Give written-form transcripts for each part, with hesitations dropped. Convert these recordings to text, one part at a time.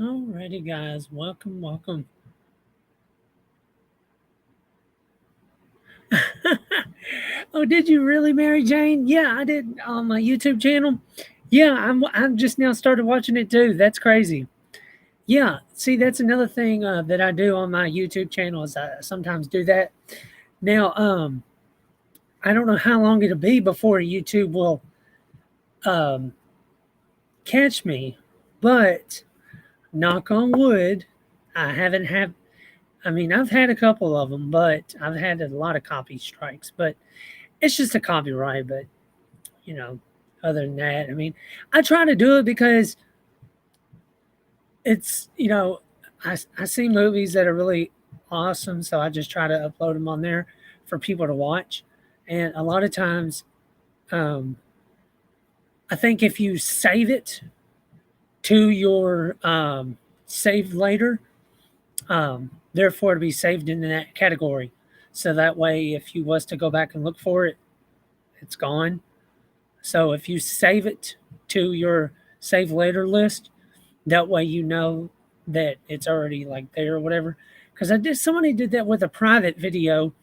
Alrighty, guys, welcome. Oh, did you really, Mary Jane? Yeah, I did on my YouTube channel. Yeah, I'm just now started watching it too. That's crazy. Yeah, see, that's another thing that I do on my YouTube channel is I sometimes do that. Now, I don't know how long it'll be before YouTube will um, catch me, but knock on wood, I haven't had. I mean, I've had a couple of them, but I've had a lot of copy strikes. But it's just a copyright. But you know, other than that, I mean, I try to do it because it's I see movies that are really awesome, so I just try to upload them on there for people to watch. And a lot of times, um, I think if you save it to your save later, therefore to be saved in that category, so that way if you was to go back and look for it, it's gone. So if you save it to your save later list, that way you know that it's already like there or whatever. Because I did somebody did that with a private video,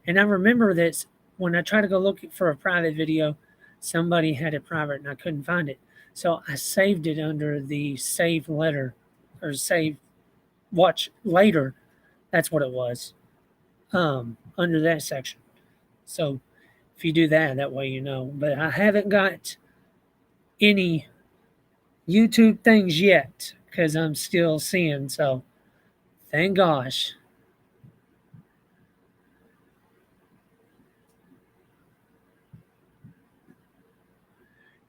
and I remember that when I tried to go look for a private video, somebody had it private and I couldn't find it. So I saved it under the save letter or save watch later. That's what it was. Under that section. So if you do that, that way you know. But I haven't got any YouTube things yet because I'm still seeing. So thank gosh.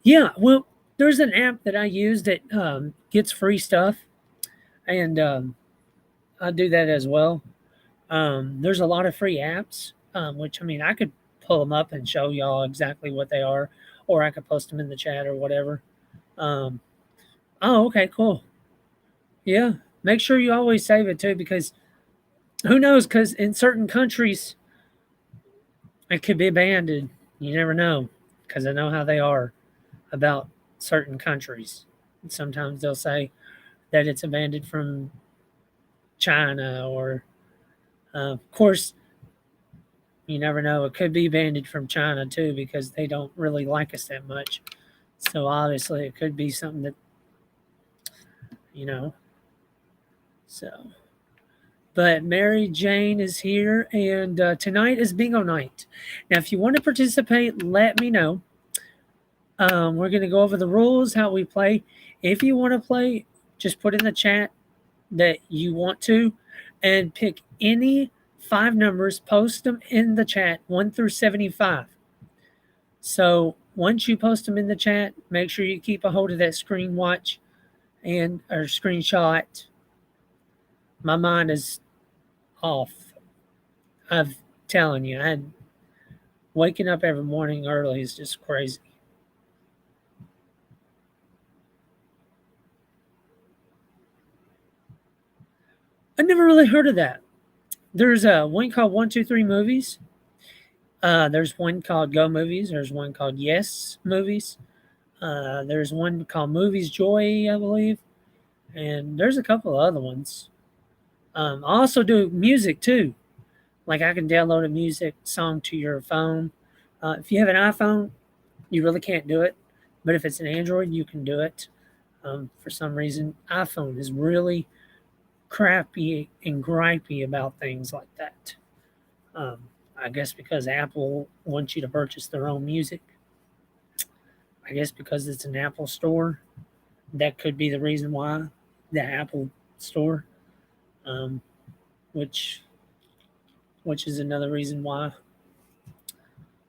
Yeah, well, there's an app that I use that gets free stuff, and I do that as well. There's a lot of free apps, which I mean, I could pull them up and show y'all exactly what they are, or I could post them in the chat or whatever. Um, oh, okay, cool. Yeah, make sure you always save it too, because who knows? Because in certain countries, it could be abandoned. You never know, because I know how they are about certain countries. Sometimes they'll say that it's abandoned from China, or of course, you never know. It could be abandoned from China too, because they don't really like us that much. So obviously, it could be something that you know. So, but Mary Jane is here, and tonight is bingo night. Now, if you want to participate, let me know. We're going to go over the rules, how we play. If you want to play, just put in the chat that you want to and pick any five numbers, post them in the chat, 1 through 75. So once you post them in the chat, make sure you keep a hold of that screen watch and or screenshot. My mind is off. I'm telling you, waking up every morning early is just crazy. I never really heard of that. There's a one called 123 Movies. There's one called Go Movies. There's one called Yes Movies. There's one called Movies Joy, I believe, and there's a couple of other ones. I also do music too. Like I can download a music song to your phone. If you have an iPhone, you really can't do it, but if it's an Android, you can do it. For some reason, iPhone is really crappy and gripey about things like that. I guess because Apple wants you to purchase their own music. I guess because it's an Apple store, that could be the reason why the Apple store, um, which which is another reason why.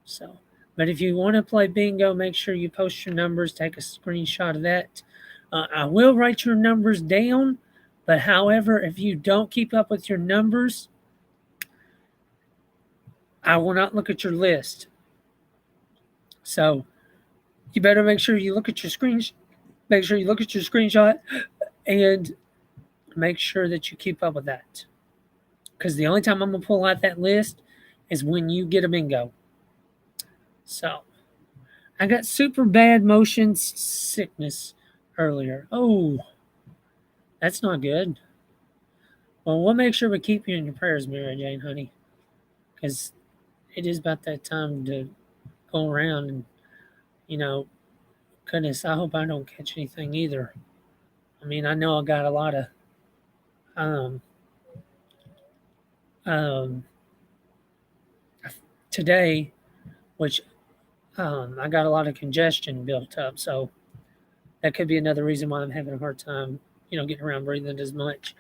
So, but if you want to play bingo, make sure you post your numbers. Take a screenshot of that. I will write your numbers down, but however, if you don't keep up with your numbers, I will not look at your list. So you better make sure you look at your screen. Make sure you look at your screenshot and make sure that you keep up with that. Because the only time I'm gonna pull out that list is when you get a bingo. So I got super bad motion sickness earlier. Oh, That's not good. Well, we'll make sure we keep you in your prayers, Mary Jane, honey, because it is about that time to go around and, you know, goodness, I hope I don't catch anything either. I mean, I know I got a lot of um, um, today, which I got a lot of congestion built up. So that could be another reason why I'm having a hard time, getting around breathing as much.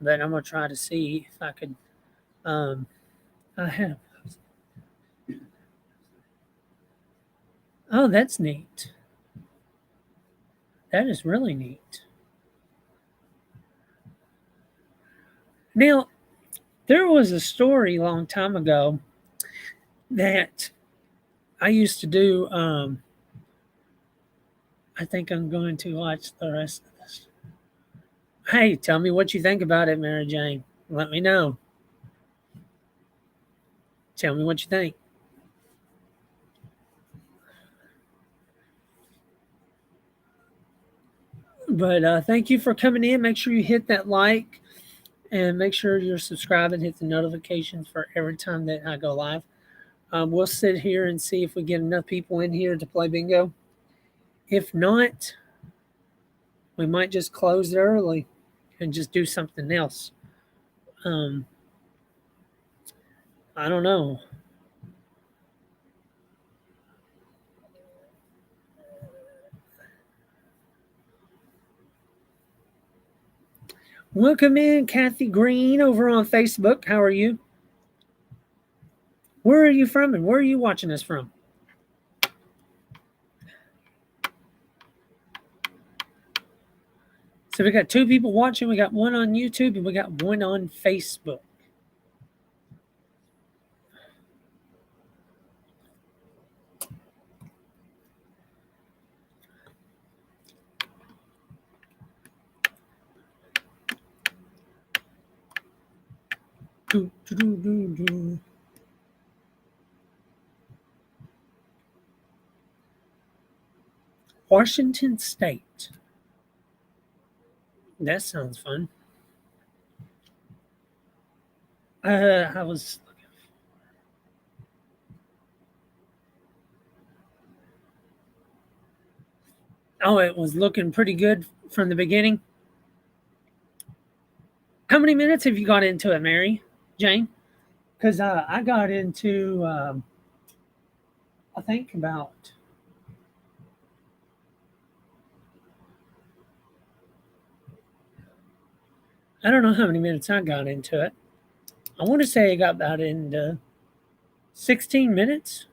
But I'm gonna try to see if I could. Um, I have. Oh, that's neat. That is really neat. Now, there was a story a long time ago that I used to do. I think I'm going to watch the rest of this. Hey, tell me what you think about it, Mary Jane. Let me know. Tell me what you think. But thank you for coming in. Make sure you hit that like and make sure you're subscribed and hit the notifications for every time that I go live. We'll sit here and see if we get enough people in here to play bingo. If not, we might just close it early and just do something else. Um, I don't know. Welcome in, Kathy Green, over on Facebook. How are you? Where are you from and where are you watching us from? So we got two people watching. We got one on YouTube and we got one on Facebook. Do, do, do, do, do. Washington State. That sounds fun. I was. Oh, it was looking pretty good from the beginning. How many minutes have you got into it, Mary Jane? Because I got into, I think about, I don't know how many minutes I got into it. I want to say I got about into 16 minutes.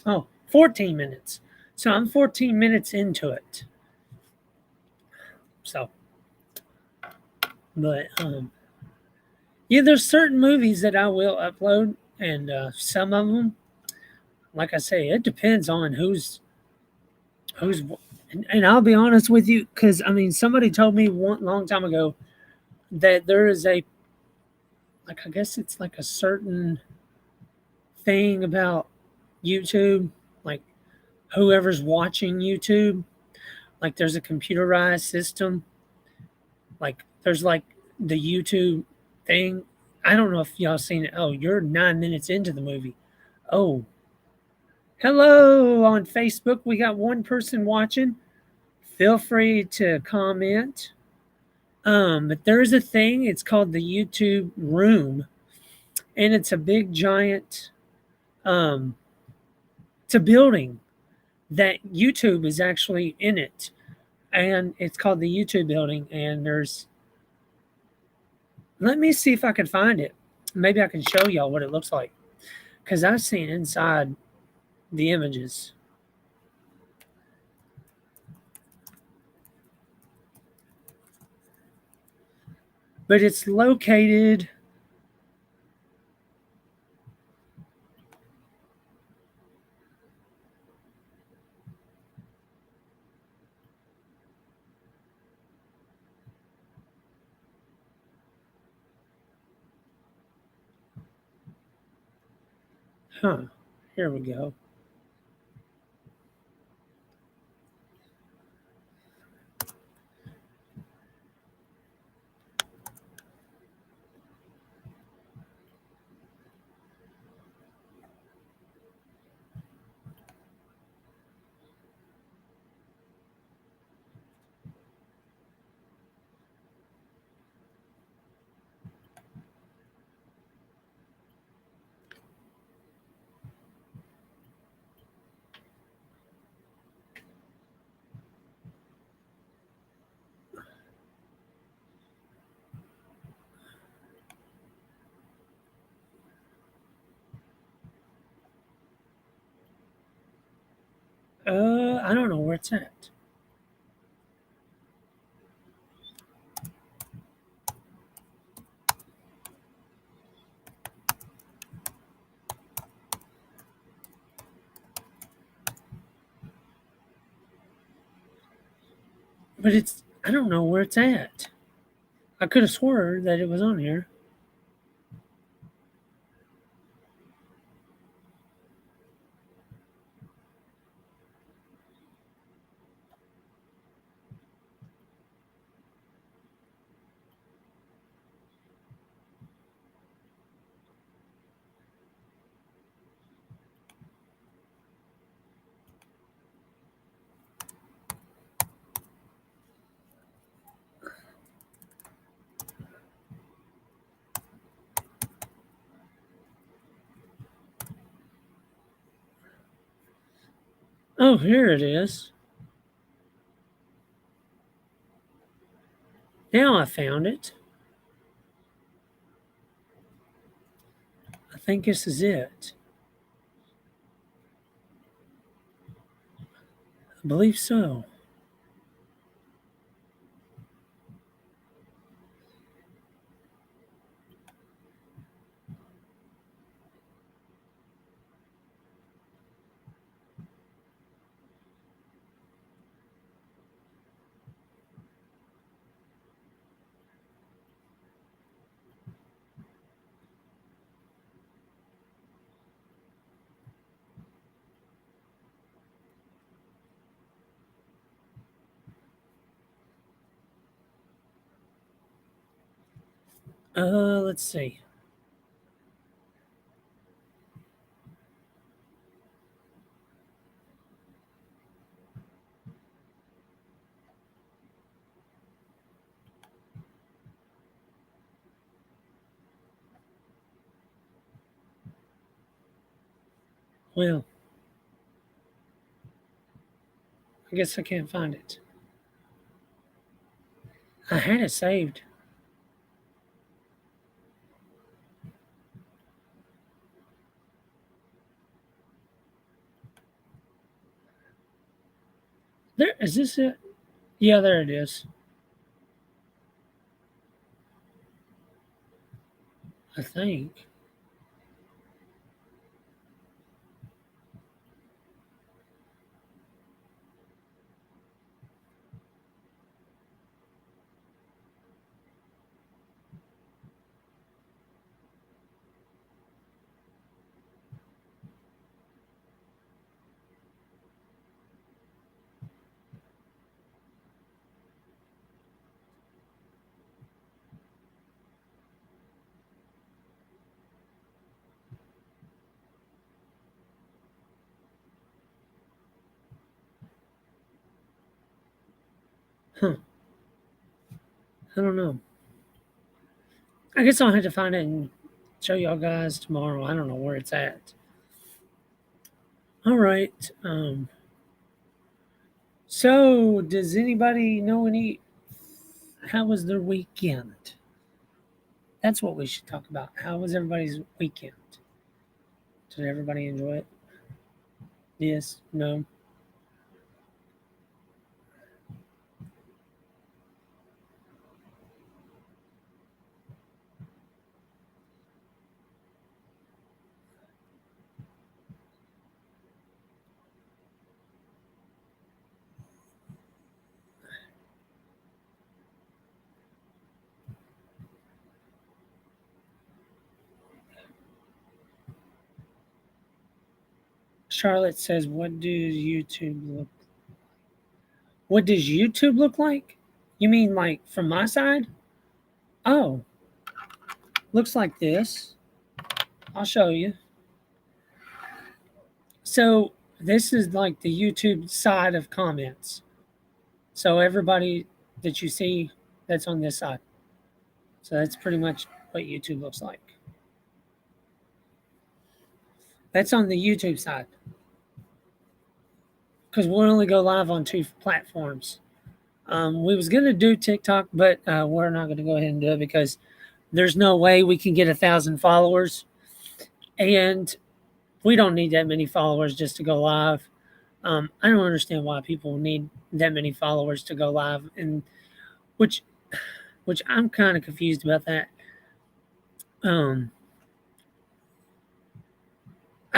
Oh, 14 minutes. So I'm 14 minutes into it. So, but yeah, there's certain movies that I will upload, and some of them, like I say, it depends on who's. And I'll be honest with you, because I mean, somebody told me one long time ago that there is a, like, I guess it's like a certain thing about YouTube, like whoever's watching YouTube, like there's a computerized system, like there's like the YouTube thing. I don't know if y'all seen it. Oh, you're 9 minutes into the movie. Oh, hello on Facebook. We got one person watching. Feel free to comment. But there is a thing. It's called the YouTube Room, and it's a big giant. Um, it's a building that YouTube is actually in it, and it's called the YouTube Building. And there's. Let me see if I can find it. Maybe I can show y'all what it looks like, because I've seen inside the images. But it's located. Huh. Here we go. I don't know where it's at. But I don't know where it's at. I could have swore that it was on here. Oh, here it is. Now I found it. I think this is it. I believe so. Let's see. Well, I guess I can't find it. I had it saved. There is this it? Yeah, there it is. I think. Huh. I don't know. I guess I'll have to find it and show y'all guys tomorrow. I don't know where it's at. All right. So does anybody know any how was their weekend? That's what we should talk about. How was everybody's weekend? Did everybody enjoy it? Yes? No? Charlotte says, "What does YouTube look? What does YouTube look like? You mean like from my side? Oh, looks like this. I'll show you. So this is like the YouTube side of comments. So everybody that you see, that's on this side. So that's pretty much what YouTube looks like. That's on the YouTube side. Because we'll only go live on 2 platforms. We was gonna do TikTok, but we're not gonna go ahead and do it because there's no way we can get 1,000 followers, and we don't need that many followers just to go live. I don't understand why people need that many followers to go live, and which I'm kind of confused about that. I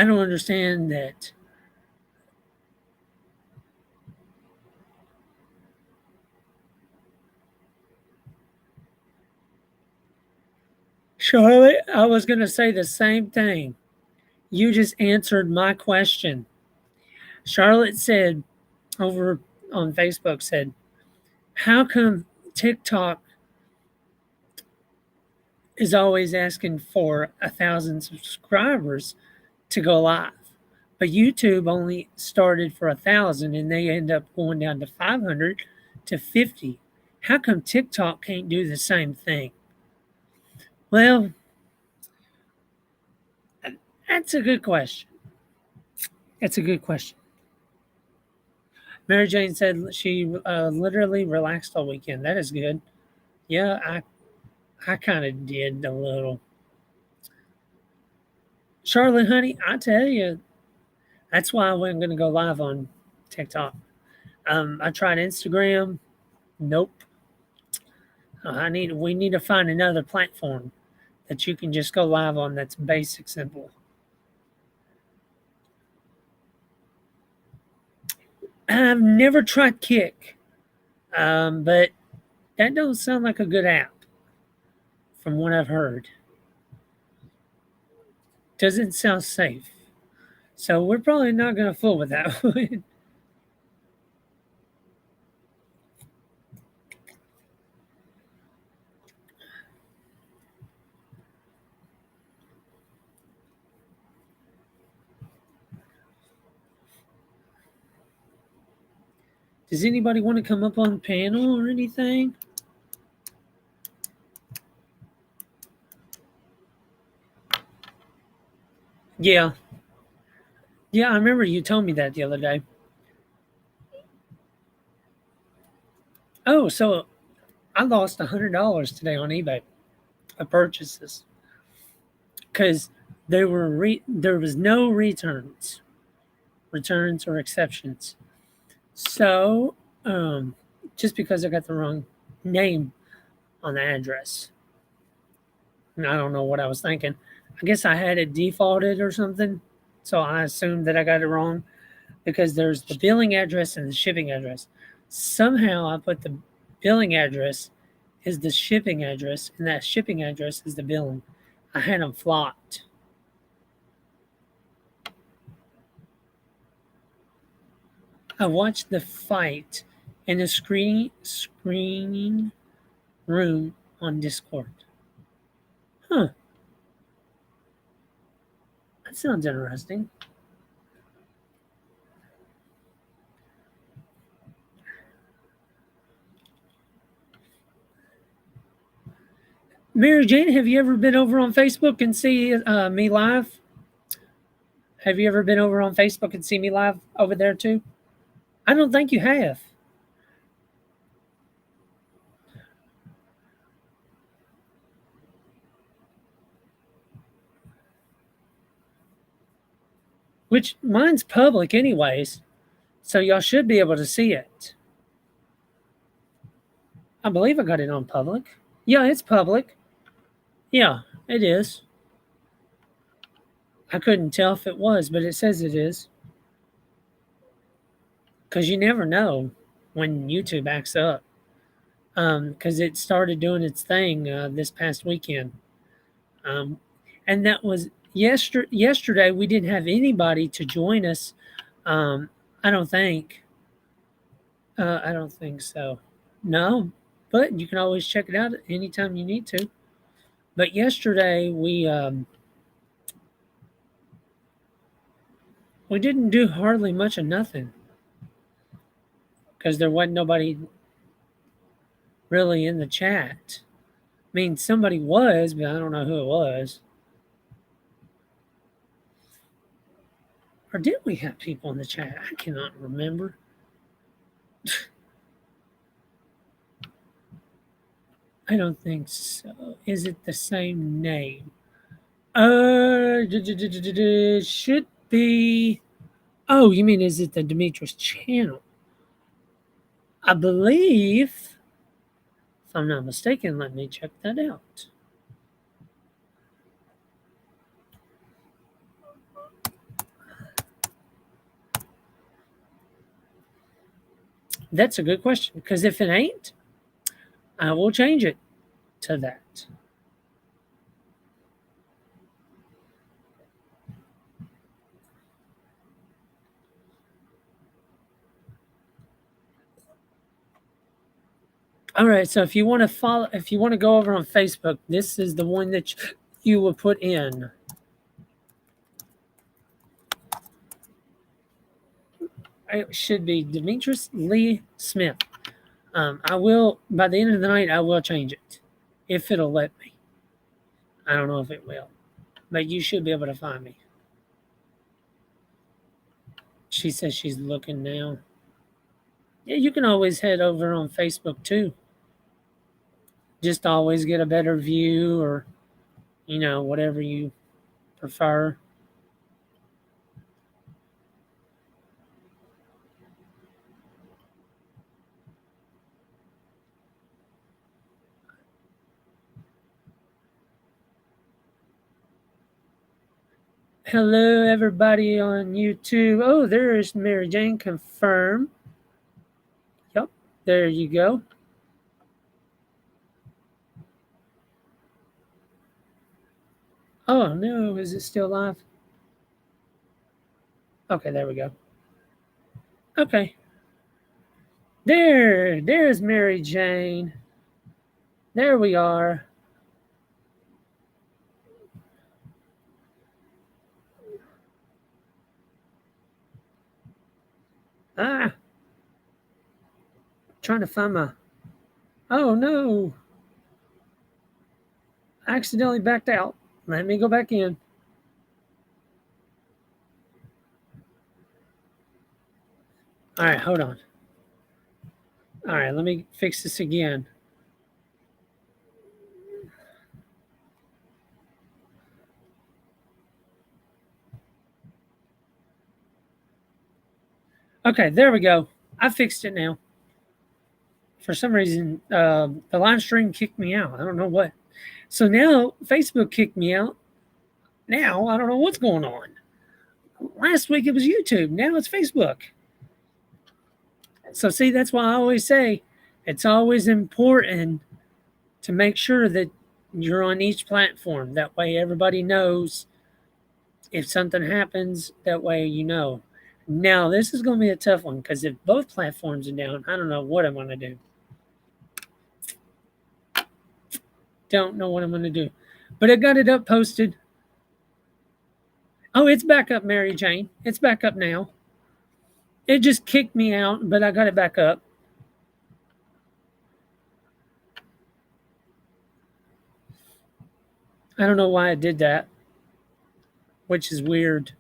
don't understand that. Charlotte, I was going to say the same thing. You just answered my question. Charlotte said over on Facebook said, how come TikTok is always asking for 1,000 subscribers to go live? But YouTube only started for 1,000 and they end up going down to 500 to 50. How come TikTok can't do the same thing? Well, that's a good question. That's a good question. Mary Jane said she literally relaxed all weekend. That is good. Yeah, I kind of did a little. Charlotte, honey, I tell you, that's why I wasn't going to go live on TikTok. I tried Instagram. Nope. We need to find another platform that you can just go live on that's basic, simple. I've never tried Kick, but that don't sound like a good app from what I've heard. Doesn't sound safe. So we're probably not going to fool with that one. Does anybody want to come up on panel or anything? Yeah. Yeah, I remember you told me that the other day. Oh, so I lost $100 today on eBay of purchases because there was no returns or exceptions. So just because I got the wrong name on the address, and I don't know what I was thinking. I guess I had it defaulted or something, so I assumed that I got it wrong because there's the billing address and the shipping address. Somehow I put the billing address is the shipping address, and that shipping address is the billing. I had them flopped. I watched the fight in the screening room on Discord. Huh. That sounds interesting. Mary Jane, have you ever been over on Facebook and see me live? Have you ever been over on Facebook and see me live over there too? I don't think you have. Which mine's public anyways, so y'all should be able to see it. I believe I got it on public. Yeah, it's public. Yeah, it is. I couldn't tell if it was, but it says it is. Because you never know when YouTube acts up. Because it started doing its thing this past weekend. And that was yesterday. We didn't have anybody to join us Um, I don't think. I don't think so. No, but you can always check it out anytime you need to. But yesterday we didn't do hardly much of nothing because there wasn't nobody really in the chat. I mean, somebody was, but I don't know who it was. Or did we have people in the chat? I cannot remember. I don't think so. Is it the same name? Should be. Oh, you mean is it the Demetrius channel? I believe, if I'm not mistaken, let me check that out. That's a good question because if it ain't, I will change it to that. All right. So if you want to follow, if you want to go over on Facebook, this is the one that you will put in. It should be Demetrius Lee Smith. I will, by the end of the night, I will change it if it'll let me. I don't know if it will, but you should be able to find me. She says she's looking now. Yeah, you can always head over on Facebook too. Just always get a better view or, whatever you prefer. Hello, everybody on YouTube. Oh, there's Mary Jane. Confirm. Yep, there you go. Oh, no, is it still live? Okay, there we go. Okay. There's Mary Jane. There we are. Ah, trying to find my. Oh no! I accidentally backed out. Let me go back in. All right, hold on. All right, let me fix this again. Okay, there we go. I fixed it now. For some reason, the live stream kicked me out. I don't know what. So now Facebook kicked me out. Now I don't know what's going on. Last week it was YouTube. Now it's Facebook. So see, that's why I always say it's always important to make sure that you're on each platform. That way everybody knows if something happens, that way you know. Now this is going to be a tough one because if both platforms are down, I don't know what I'm going to do. Don't know what I'm going to do. But I got it up posted. Oh, it's back up, Mary Jane. It's back up now. It just kicked me out, but I got it back up. I don't know why I did that, which is weird.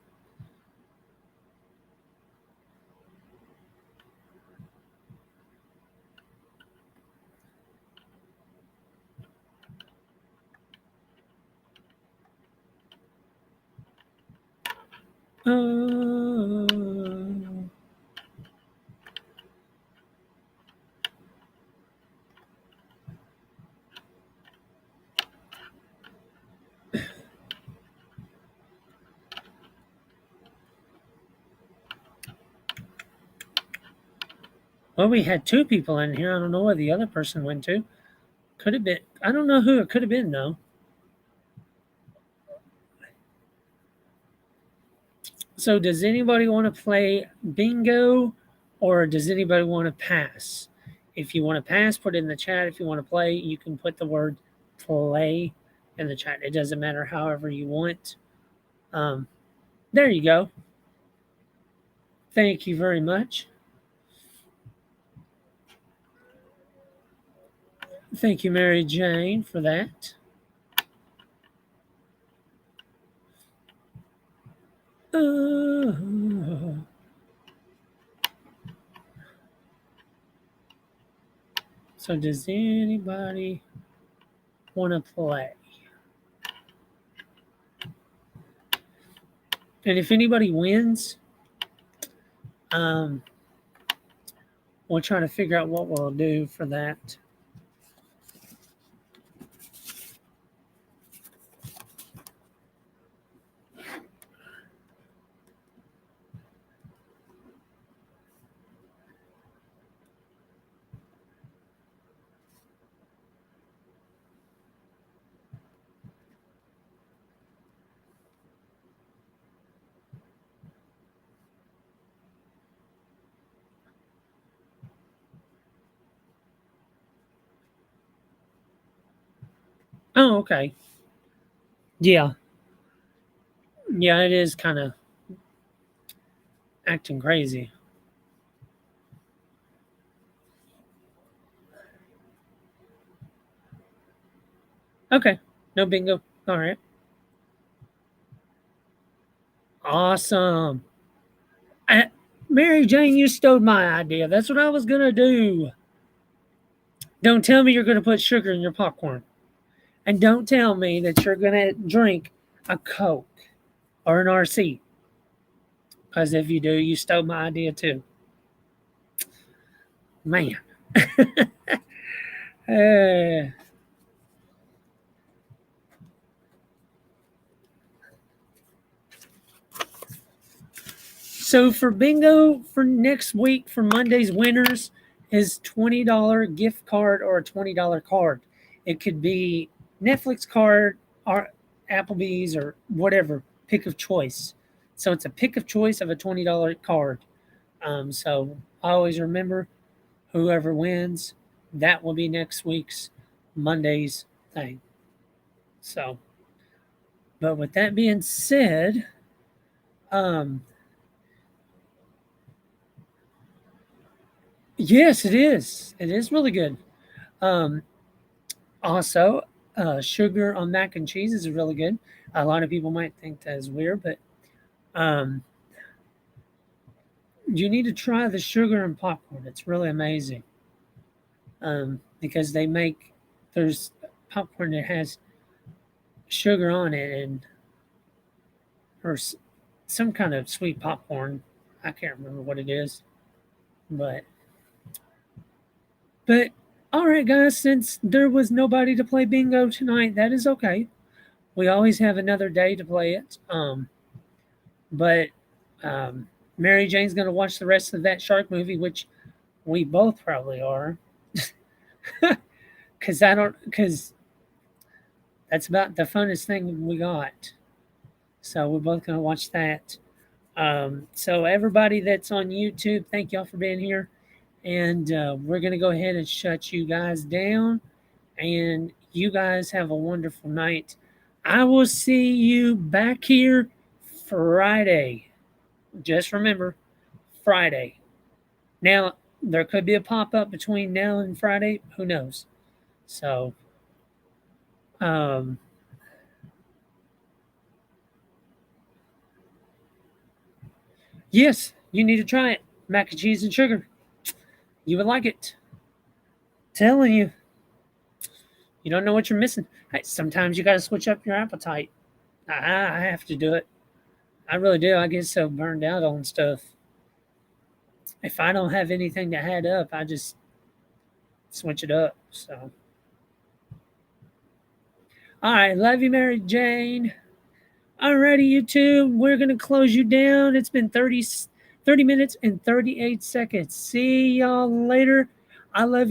Well, we had two people in here. I don't know where the other person went to. Could have been. I don't know who it could have been, though. So, does anybody want to play bingo or does anybody want to pass? If you want to pass, put it in the chat. If you want to play, you can put the word play in the chat. It doesn't matter, however you want. Um, there you go. Thank you very much. Thank you, Mary Jane, for that. So, does anybody want to play? And if anybody wins, we'll try to figure out what we'll do for that. Oh, okay. Yeah. Yeah, it is kind of acting crazy. Okay. No bingo. All right. Awesome. Mary Jane, you stole my idea. That's what I was going to do. Don't tell me you're going to put sugar in your popcorn. And don't tell me that you're going to drink a Coke or an RC. Because if you do, you stole my idea too. Man. So for bingo for next week for Monday's winners is $20 gift card or a $20 card. It could be Netflix card or Applebee's or whatever, pick of choice. So it's a pick of choice of a $20 card. So I always remember whoever wins, that will be next week's Monday's thing. So, but with that being said, yes, it is. It is really good. Um, Also, sugar on mac and cheese is really good. A lot of people might think that is weird, but um, you need to try the sugar and popcorn. It's really amazing because they make there's popcorn that has sugar on it and or some kind of sweet popcorn. I can't remember what it is, but but all right, guys. Since there was nobody to play bingo tonight, that is okay. We always have another day to play it. But Mary Jane's going to watch the rest of that shark movie, which we both probably are, because that's about the funnest thing we got. So we're both going to watch that. So everybody that's on YouTube, thank y'all for being here, and we're going to go ahead and shut you guys down. And you guys have a wonderful night. I will see you back here Friday. Just remember, Friday. Now, there could be a pop up between now and Friday. Who knows? So, um, yes, you need to try it. Mac and cheese and sugar. You would like it. Telling you. You don't know what you're missing. Hey, sometimes you got to switch up your appetite. I have to do it. I really do. I get so burned out on stuff. If I don't have anything to add up, I just switch it up. So, all right. Love you, Mary Jane. Alrighty, YouTube, we're going to close you down. It's been 30 minutes and 38 seconds. See y'all later. I love you.